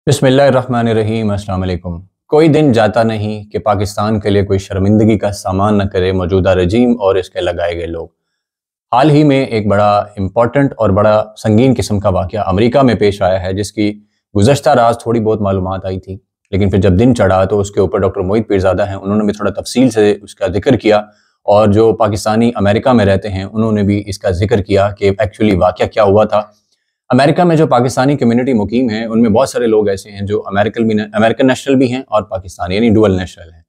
बिस्मिल्लाहिर्रहमानिर्रहीम। अस्सलाम वालेकुम। कोई दिन जाता नहीं कि पाकिस्तान के लिए कोई शर्मिंदगी का सामान न करे मौजूदा रजीम और इसके लगाए गए लोग। हाल ही में एक बड़ा इम्पोर्टेंट और बड़ा संगीन किस्म का वाक़या अमेरिका में पेश आया है, जिसकी गुज़श्ता रात थोड़ी बहुत मालूमात आई थी, लेकिन फिर जब दिन चढ़ा तो उसके ऊपर डॉक्टर मोहित पीरज़ादा हैं, उन्होंने भी थोड़ा तफसील से उसका ज़िक्र किया और जो पाकिस्तानी अमेरिका में रहते हैं उन्होंने भी इसका ज़िक्र किया कि एक्चुअली वाक़या क्या हुआ था। अमेरिका में जो पाकिस्तानी कम्युनिटी मुकीम है उनमें बहुत सारे लोग ऐसे हैं जो अमेरिकन नेशनल भी हैं और पाकिस्तानी यानी डुअल नेशनल हैं।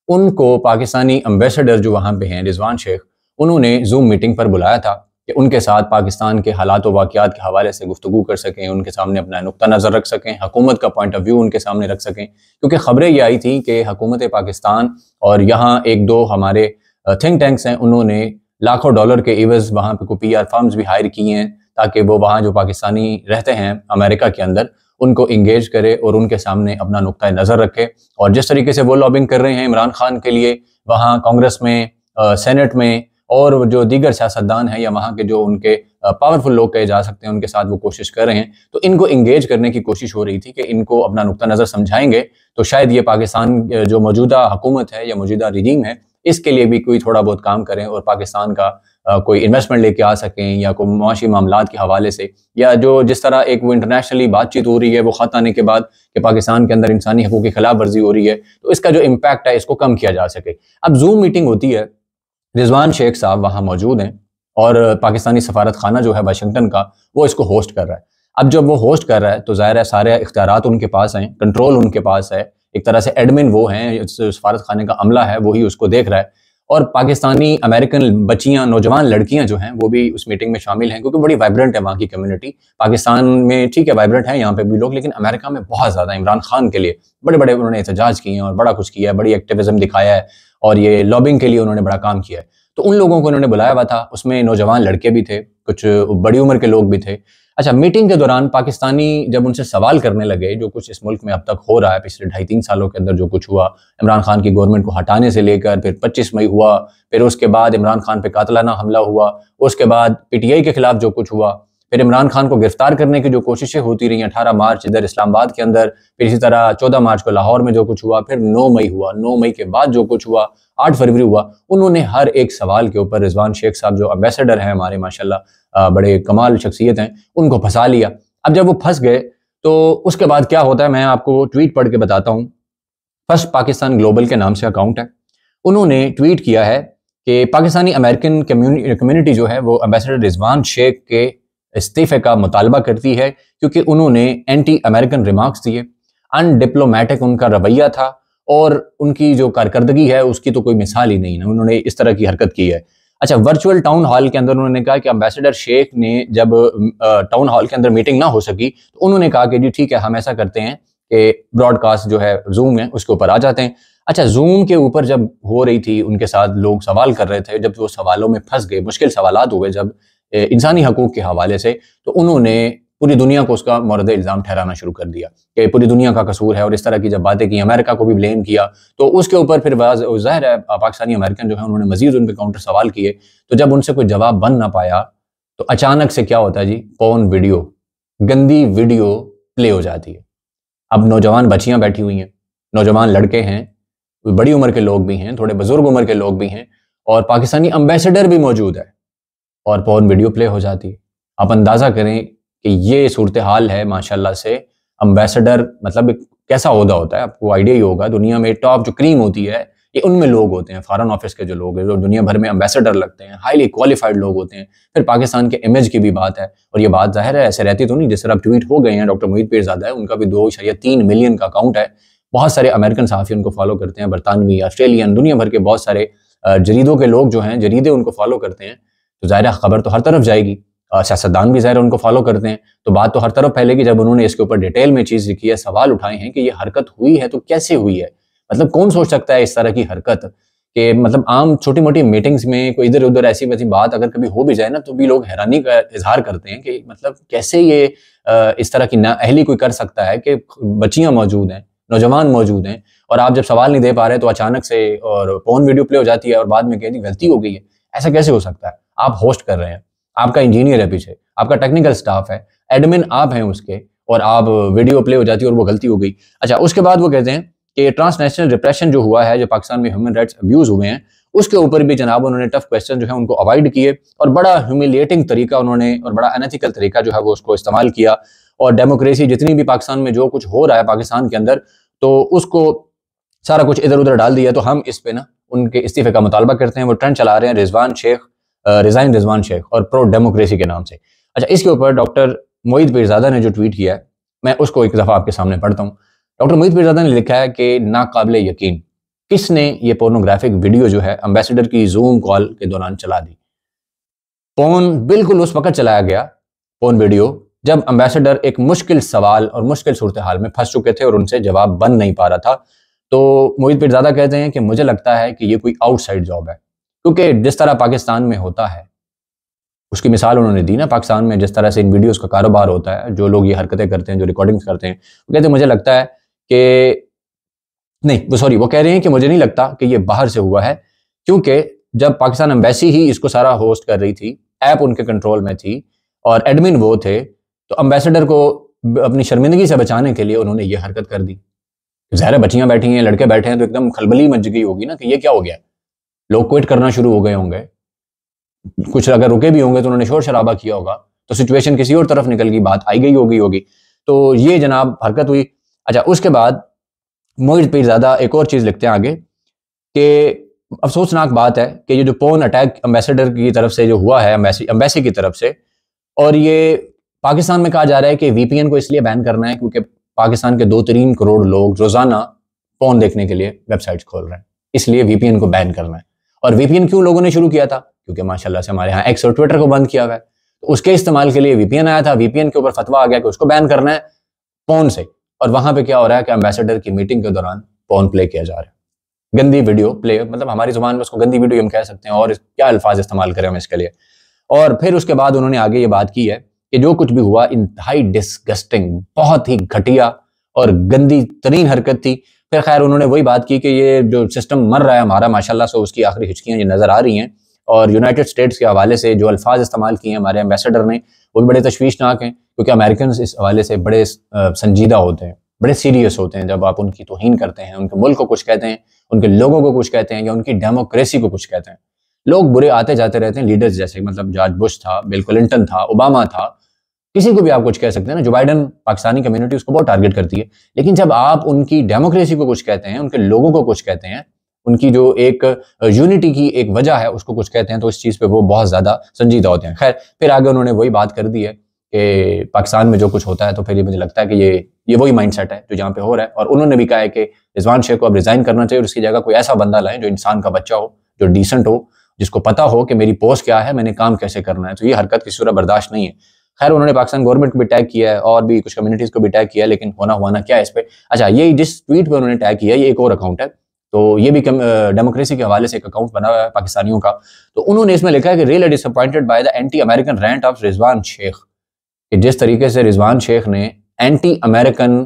उनको पाकिस्तानी एम्बेसडर जो वहाँ पे हैं रिजवान शेख, उन्होंने जूम मीटिंग पर बुलाया था कि उनके साथ पाकिस्तान के हालात व वाक़यात के हवाले से गुफ्तगू कर सकें, उनके सामने अपना नुक्ता नज़र रख सकें, हुकूमत का पॉइंट ऑफ व्यू उनके सामने रख सकें। क्योंकि ख़बरें ये आई थी कि हुकूमत पाकिस्तान और यहाँ एक दो हमारे थिंक टैंक्स हैं, उन्होंने लाखों डॉलर के एवज़ वहाँ पे PR फर्म्स भी हायर किए हैं ताकि वो वहाँ जो पाकिस्तानी रहते हैं अमेरिका के अंदर उनको इंगेज करे और उनके सामने अपना नुक्ता नज़र रखे। और जिस तरीके से वो लॉबिंग कर रहे हैं इमरान खान के लिए वहाँ कांग्रेस में, सेनेट में और जो दीगर सियासतदान हैं या वहाँ के जो उनके पावरफुल लोग कहे जा सकते हैं उनके साथ वो कोशिश कर रहे हैं, तो इनको इंगेज करने की कोशिश हो रही थी कि इनको अपना नुक्ता नज़र समझाएंगे तो शायद ये पाकिस्तान जो मौजूदा हुकूमत है या मौजूदा रिजीम है इसके लिए भी कोई थोड़ा बहुत काम करें और पाकिस्तान का कोई इन्वेस्टमेंट लेके आ सकें या कोई मुआशी मामलात के हवाले से, या जो जिस तरह एक वो इंटरनेशनली बातचीत हो रही है वो ख़त आने के बाद कि पाकिस्तान के अंदर इंसानी हकूक़ की खिलाफ वर्जी हो रही है, तो इसका जो इम्पैक्ट है इसको कम किया जा सके। अब जूम मीटिंग होती है, रिजवान शेख साहब वहाँ मौजूद हैं और पाकिस्तानी सफारत खाना जो है वाशिंगटन का वो इसको होस्ट कर रहा है। अब जब वो होस्ट कर रहा है तो ज़ाहिर है सारे इख्तियारात उनके पास हैं, कंट्रोल उनके पास है, एक तरह से एडमिन वो हैं, सफारत खाने का अमला है वही उसको देख रहा है। और पाकिस्तानी अमेरिकन बच्चियां, नौजवान लड़कियां जो हैं वो भी उस मीटिंग में शामिल हैं, क्योंकि बड़ी वाइब्रेंट है वहाँ की कम्युनिटी। पाकिस्तान में ठीक है वाइब्रेंट है यहाँ पे भी लोग, लेकिन अमेरिका में बहुत ज़्यादा इमरान खान के लिए बड़े बड़े उन्होंने एहतजाज किए हैं और बड़ा कुछ किया है, बड़ी एक्टिविज्म दिखाया है और ये लॉबिंग के लिए उन्होंने बड़ा काम किया है। तो उन लोगों को उन्होंने बुलाया हुआ था, उसमें नौजवान लड़के भी थे, कुछ बड़ी उम्र के लोग भी थे। अच्छा, मीटिंग के दौरान पाकिस्तानी जब उनसे सवाल करने लगे जो कुछ इस मुल्क में अब तक हो रहा है पिछले 2.5-3 सालों के अंदर जो कुछ हुआ, इमरान खान की गवर्नमेंट को हटाने से लेकर फिर 25 मई हुआ, फिर उसके बाद इमरान खान पे कातलाना हमला हुआ, उसके बाद PTI के खिलाफ जो कुछ हुआ, फिर इमरान खान को गिरफ्तार करने की जो कोशिशें होती रही, 18 मार्च इधर इस्लामाबाद के अंदर, फिर इसी तरह 14 मार्च को लाहौर में जो कुछ हुआ, फिर 9 मई हुआ, 9 मई के बाद जो कुछ हुआ, 8 फरवरी हुआ, उन्होंने हर एक सवाल के ऊपर रिजवान शेख साहब जो एम्बेसडर हैं हमारे माशाल्लाह बड़े कमाल शख्सियत हैं, उनको फंसा लिया। अब जब वो फंस गए तो उसके बाद क्या होता है मैं आपको ट्वीट पढ़ के बताता हूँ। फर्स्ट पाकिस्तान ग्लोबल के नाम से अकाउंट है, उन्होंने ट्वीट किया है कि पाकिस्तानी अमेरिकन कम्युनिटी जो है वो एम्बेसडर रिजवान शेख के इस्तीफे का मुतालबा करती है, क्योंकि उन्होंने एंटी अमेरिकन रिमार्क्स दिए, अनडिप्लोमेटिक उनका रवैया था और उनकी जो कारकर्दगी है उसकी तो कोई मिसाल ही नहीं है, उन्होंने इस तरह की हरकत की है। अच्छा, वर्चुअल टाउन हॉल के अंदर उन्होंने कहा कि एम्बेसडर शेख ने जब टाउन हॉल के अंदर मीटिंग ना हो सकी तो उन्होंने कहा कि जी ठीक है हम ऐसा करते हैं कि ब्रॉडकास्ट जो है जूम है उसके ऊपर आ जाते हैं। अच्छा, जूम के ऊपर जब हो रही थी उनके साथ लोग सवाल कर रहे थे, जब वो सवालों में फंस गए, मुश्किल सवालात हुए जब इंसानी हकूक़ के हवाले से, तो उन्होंने पूरी दुनिया को उसका मोरद इल्ज़ाम ठहराना शुरू कर दिया कि पूरी दुनिया का कसूर है और इस तरह की जब बातें की, अमेरिका को भी ब्लेम किया, तो उसके ऊपर फिर ज़ाहिर है पाकिस्तानी अमेरिकन जो है उन्होंने मजीद उन पर काउंटर सवाल किए। तो जब उनसे कोई जवाब बन ना पाया तो अचानक से क्या होता है जी, पॉर्न वीडियो, गंदी वीडियो प्ले हो जाती है। अब नौजवान बच्चियाँ बैठी हुई हैं, नौजवान लड़के हैं, बड़ी उम्र के लोग भी हैं, थोड़े बुजुर्ग उम्र के लोग भी हैं और पाकिस्तानी एम्बेसडर भी मौजूद है और पॉर्न वीडियो प्ले हो जाती है। आप अंदाज़ा करें कि ये सूरत हाल है माशाल्लाह से। एम्बेसडर मतलब एक कैसा ओहदा होता है, आपको आइडिया ही होगा। दुनिया में टॉप जो क्रीम होती है ये उनमें लोग होते हैं, फॉरेन ऑफिस के जो लोग हैं जो दुनिया भर में एम्बेसडर लगते हैं, हाईली क्वालिफाइड लोग होते हैं। फिर पाकिस्तान के इमेज की भी बात है और ये बात ज़ाहिर है ऐसे रहती तो नहीं, जिस तरह ट्वीट हो गए हैं। डॉक्टर मोहित पीरज़ादा है, उनका भी 2.3 मिलियन का अकाउंट है, बहुत सारे अमेरिकन सहाफ़ी उनको फॉलो करते हैं, बरतानवी, ऑस्ट्रेलियन, दुनिया भर के बहुत सारे जरीदों के लोग जो हैं, जरीदे उनको फॉलो करते हैं, तो ज़ाहिर है खबर तो हर तरफ जाएगी। सियासतदान भी ज़ाहिर उनको फॉलो करते हैं, तो बात तो हर तरफ फैलेगी। जब उन्होंने इसके ऊपर डिटेल में चीज़ लिखी है, सवाल उठाए हैं कि ये हरकत हुई है तो कैसे हुई है, मतलब कौन सोच सकता है इस तरह की हरकत कि मतलब आम छोटी मोटी मीटिंग्स में कोई इधर उधर ऐसी वैसी बात अगर कभी हो भी जाए ना तो भी लोग हैरानी का इजहार करते हैं कि मतलब कैसे ये इस तरह की नाअहली कोई कर सकता है कि बच्चियां मौजूद हैं, नौजवान मौजूद हैं और आप जब सवाल नहीं दे पा रहे तो अचानक से और फोन वीडियो प्ले हो जाती है और बाद में कहती गलती हो गई है। ऐसा कैसे हो सकता है? आप होस्ट कर रहे हैं, आपका इंजीनियर है पीछे, आपका टेक्निकल स्टाफ है, एडमिन आप हैं उसके, और आप वीडियो प्ले हो जाती है और वो गलती हो गई। अच्छा, उसके बाद वो कहते हैं कि ट्रांसनेशनल रिप्रेशन जो हुआ है, जो पाकिस्तान में ह्यूमन राइट्स अब्यूज हुए हैं, उसके ऊपर भी जनाब उन्होंने टफ क्वेश्चन जो है उनको अवॉइड किए और बड़ा ह्यूमिलिएटिंग तरीका उन्होंने और बड़ा अनएथिकल तरीका जो है वो उसको इस्तेमाल किया। और डेमोक्रेसी जितनी भी पाकिस्तान में जो कुछ हो रहा है पाकिस्तान के अंदर, तो उसको सारा कुछ इधर उधर डाल दिया। तो हम इस पे ना उनके इस्तीफे का मुतालबा करते हैं। वो ट्रेंड चला रहे हैं रिजवान शेख, रिजाइन रिजवान शेख और प्रो डेमोक्रेसी के नाम से। अच्छा, इसके ऊपर डॉक्टर मोहित पीरजादा ने जो ट्वीट किया है, मैं उसको एक दफ़ा आपके सामने पढ़ता हूँ। डॉक्टर मोहित पीरजादा ने लिखा है कि नाकाबिले यकीन किसने ये पोर्नोग्राफिक वीडियो जो है एम्बेसडर की जूम कॉल के दौरान चला दी। पोर्न बिल्कुल उस वक्त चलाया गया, पोर्न वीडियो, जब एम्बेसडर एक मुश्किल सवाल और मुश्किल सूरत हाल में फंस चुके थे और उनसे जवाब बन नहीं पा रहा था। तो मोहित पीरजादा कहते हैं कि मुझे लगता है कि ये कोई आउटसाइड जॉब है, क्योंकि जिस तरह पाकिस्तान में होता है उसकी मिसाल उन्होंने दी ना। पाकिस्तान में जिस तरह से इन वीडियोस का कारोबार होता है, जो लोग ये हरकतें करते हैं, जो रिकॉर्डिंग्स करते हैं, वो कहते हैं मुझे लगता है कि नहीं, वो सॉरी, वो कह रहे हैं कि मुझे नहीं लगता कि ये बाहर से हुआ है, क्योंकि जब पाकिस्तान एम्बेसी ही इसको सारा होस्ट कर रही थी, ऐप उनके कंट्रोल में थी और एडमिन वो थे, तो एम्बेसडर को अपनी शर्मिंदगी से बचाने के लिए उन्होंने ये हरकत कर दी। ज़ाहिर है बच्चियां बैठी हैं, लड़के बैठे हैं, तो एकदम खलबली मच गई होगी ना कि ये क्या हो गया। लोग क्विट करना शुरू हो गए होंगे, कुछ अगर रुके भी होंगे तो उन्होंने शोर शराबा किया होगा, तो सिचुएशन किसी और तरफ निकल गई, बात आई गई होगी। तो ये जनाब हरकत हुई। अच्छा, उसके बाद मोहित पीरजादा एक और चीज़ लिखते हैं आगे कि अफसोसनाक बात है कि ये जो पोर्न अटैक एम्बेसडर की तरफ से जो हुआ है, एम्बेसी की तरफ से, और ये पाकिस्तान में कहा जा रहा है कि वीपीएन को इसलिए बैन करना है क्योंकि पाकिस्तान के 2-3 करोड़ लोग रोजाना पोर्न देखने के लिए वेबसाइट्स खोल रहे हैं, इसलिए वीपीएन को बैन करना है। और वीपीएन क्यों लोगों ने शुरू किया था? क्योंकि माशाल्लाह से हमारे यहाँ एक्स और ट्विटर को बंद किया हुआ है, तो उसके इस्तेमाल के लिए वीपीएन आया था। वीपीएन के ऊपर फतवा आ गया कि उसको बैन करना है पोर्न से। और वहां पे क्या हो रहा है कि एम्बेसडर की मीटिंग के दौरान पोर्न प्ले किया जा रहा है, गंदी वीडियो प्ले, मतलब हमारी जुबान में उसको गंदी वीडियो हम कह सकते हैं, और क्या अल्फाज इस्तेमाल करें हम इसके लिए। और फिर उसके बाद उन्होंने आगे ये बात की है कि जो कुछ भी हुआ इंतहाई डिस्गस्टिंग, बहुत ही घटिया और गंदी तरीन हरकत थी। फिर खैर उन्होंने वही बात की कि ये जो सिस्टम मर रहा है हमारा, माशाल्लाह से उसकी आखिरी हिचकियां ये नजर आ रही हैं। और यूनाइटेड स्टेट्स के हवाले से जो अल्फाज इस्तेमाल किए हैं हमारे एम्बेसडर ने, वो भी बड़े तशवीशनाक हैं, क्योंकि अमेरिकन इस हवाले से बड़े संजीदा होते हैं, बड़े सीरियस होते हैं। जब आप उनकी तौहीन करते हैं, उनके मुल्क को कुछ कहते हैं, उनके लोगों को कुछ कहते हैं, या उनकी डेमोक्रेसी को कुछ कहते हैं, लोग बुरे आते जाते रहते हैं लीडर्स जैसे, मतलब जॉर्ज बुश था, बिल क्लिंटन था, ओबामा था, किसी को भी आप कुछ कह सकते हैं ना। जो बाइडन पाकिस्तानी कम्युनिटी उसको बहुत टारगेट करती है, लेकिन जब आप उनकी डेमोक्रेसी को कुछ कहते हैं, उनके लोगों को कुछ कहते हैं, उनकी जो एक यूनिटी की एक वजह है उसको कुछ कहते हैं, तो इस चीज़ पे वो बहुत ज़्यादा संजीदा होते हैं। खैर फिर आगे उन्होंने वही बात कर दी है कि पाकिस्तान में जो कुछ होता है, तो फिर ये मुझे लगता है कि ये वही माइंडसेट है जो यहाँ पे हो रहा है। और उन्होंने भी कहा है कि रिजवान शेख को अब रिजाइन करना चाहिए और उसकी जगह कोई ऐसा बंदा लाएं जो इंसान का बच्चा हो, जो डिसेंट हो, जिसको पता हो कि मेरी पोस्ट क्या है, मैंने काम कैसे करना है। तो ये हरकत किसी सूरत बर्दाश्त नहीं है। खैर उन्होंने पाकिस्तान गवर्नमेंट को भी टैग किया है और भी कुछ कम्युनिटीज को भी टैग किया है, लेकिन होना हुआ ना क्या है इस पे। अच्छा, ये जिस ट्वीट पे उन्होंने टैग किया है ये एक और अकाउंट है, तो ये भी डेमोक्रेसी के हवाले से एक अकाउंट बना हुआ है पाकिस्तानियों का। तो उन्होंने इसमें लिखा है कि really disappointed by the anti American rant of Rizwan Sheikh, कि जिस तरीके से रिजवान शेख ने एंटी अमेरिकन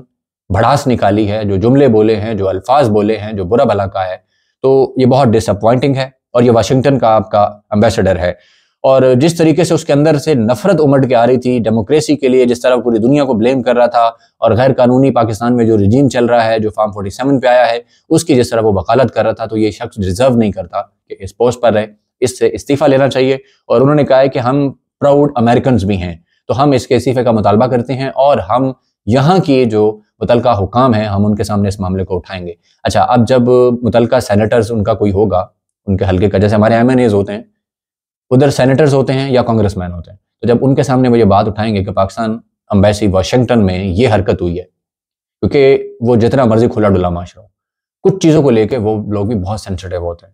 भड़ास निकाली है, जो जुमले बोले हैं, जो अल्फाज बोले हैं, जो बुरा भला का है, तो ये बहुत डिसअपॉइंटिंग है। और ये वाशिंगटन का आपका एम्बेसडर है, और जिस तरीके से उसके अंदर से नफरत उमड़ के आ रही थी डेमोक्रेसी के लिए, जिस तरह पूरी दुनिया को ब्लेम कर रहा था, और गैर कानूनी पाकिस्तान में जो रिजीम चल रहा है, जो फार्म 47 पे आया है, उसकी जिस तरह वो वकालत कर रहा था, तो ये शख्स डिजर्व नहीं करता कि इस पोस्ट पर रहे, इससे इस्तीफा लेना चाहिए। और उन्होंने कहा है कि हम प्राउड अमेरिकन भी हैं, तो हम इसके इस्तीफे का मुतालबा करते हैं और हम यहाँ की जो मुतलका हुकाम है हम उनके सामने इस मामले को उठाएंगे। अच्छा, अब जब मुतलका सेनेटर्स उनका कोई होगा उनके हल्के का, जैसे हमारे MNAs होते हैं, उधर सेनेटर्स होते हैं या कांग्रेसमैन होते हैं, तो जब उनके सामने वो ये बात उठाएंगे कि पाकिस्तान एम्बेसी वाशिंगटन में ये हरकत हुई है, क्योंकि वो जितना मर्जी खुला डुला माशरा हो, कुछ चीज़ों को लेके वो लोग भी बहुत सेंसिटिव होते हैं,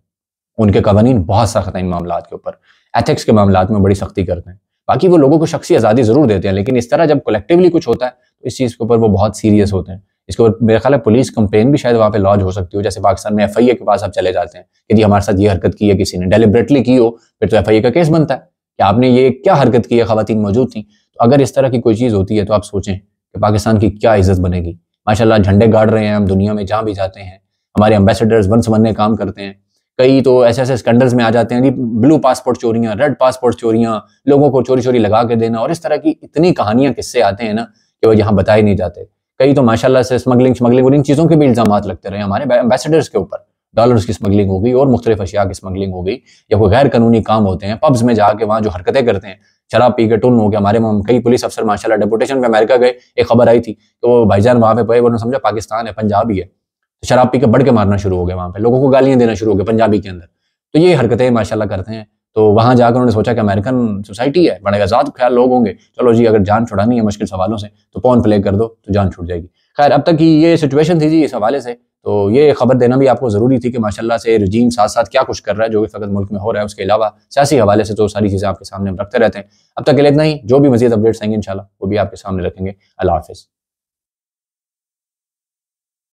उनके कवानीन बहुत सख्त हैं इन मामलात के ऊपर, एथिक्स के मामलात में बड़ी सख्ती करते हैं। बाकी वो लोगों को शख्सी आज़ादी ज़रूर देते हैं, लेकिन इस तरह जब कलेक्टिवली कुछ होता है तो इस चीज़ के ऊपर वो बहुत सीरियस होते हैं। इसके ऊपर मेरे ख्याल है पुलिस कंप्लेन भी शायद वहाँ पे लॉन्च हो सकती हो, जैसे पाकिस्तान में FIA के पास आप चले जाते हैं कि जी हमारे साथ ये हरकत की है, किसी ने डेलिबरेटली की हो, फिर तो FIA का केस बनता है कि आपने ये क्या हरकत की है, खवातीन मौजूद थी। तो अगर इस तरह की कोई चीज़ होती है तो आप सोचें कि पाकिस्तान की क्या इज्जत बनेगी। माशाल्लाह झंडे गाड़ रहे हैं हम दुनिया में जहाँ भी जाते हैं, हमारे एम्बेसडर्स वन समन्ने काम करते हैं। कई तो ऐसे ऐसे स्कैंडल्स में आ जाते हैं, ब्लू पासपोर्ट चोरियां, रेड पासपोर्ट चोरियां, लोगों को चोरी चोरी लगा के देना, और इस तरह की इतनी कहानियां किस्से आते हैं ना कि वो यहाँ बताए नहीं जाते। कई तो माशाल्लाह से स्मगलिंग और इन चीज़ों के भी इल्ज़ाम लगते रहे हमारे एम्बेसडर्स के ऊपर। डॉलर्स की स्मगलिंग हो गई और मुख्तलिफ अशिया की स्मगलिंग हो गई, या कोई गैर कानूनी काम होते हैं पब्स में जाके वहाँ जो हरकतें करते हैं, शराब पी के टुन हो गया। हमारे कई पुलिस अफसर माशाल्लाह डेपुटेशन पे अमेरिका गए, एक खबर आई थी कि वो भाईजान वहाँ पे गए, उन्होंने समझा पाकिस्तान है, पंजाब ही है, तो शराब पी के बढ़ के मारना शुरू हो गए, वहाँ पे लोगों को गालियाँ देना शुरू हो गए पंजाबी के अंदर। तो ये हरकतें माशाल्लाह करते हैं। तो वहाँ जाकर उन्होंने सोचा कि अमेरिकन सोसाइटी है, बड़े आज़ाद ख्याल लोग होंगे, चलो जी अगर जान छुड़ानी है मुश्किल सवालों से तो फ़ोन प्ले कर दो तो जान छूट जाएगी। खैर अब तक की ये सिचुएशन थी जी इस हवाले से, तो ये खबर देना भी आपको ज़रूरी थी कि माशाल्लाह से रजीम साथ-साथ क्या कुछ कर रहा है, जो कि फ़कत मुल्क में हो रहा है, उसके अलावा सियासी हवाले से तो सारी चीज़ें आपके सामने हम रखते रहते हैं। अब तक के लिए इतना ही, जो भी मज़ीद अपडेट्स आएँगे इंशाल्लाह वो भी आपके सामने रखेंगे। अल्लाह हाफ़िज़।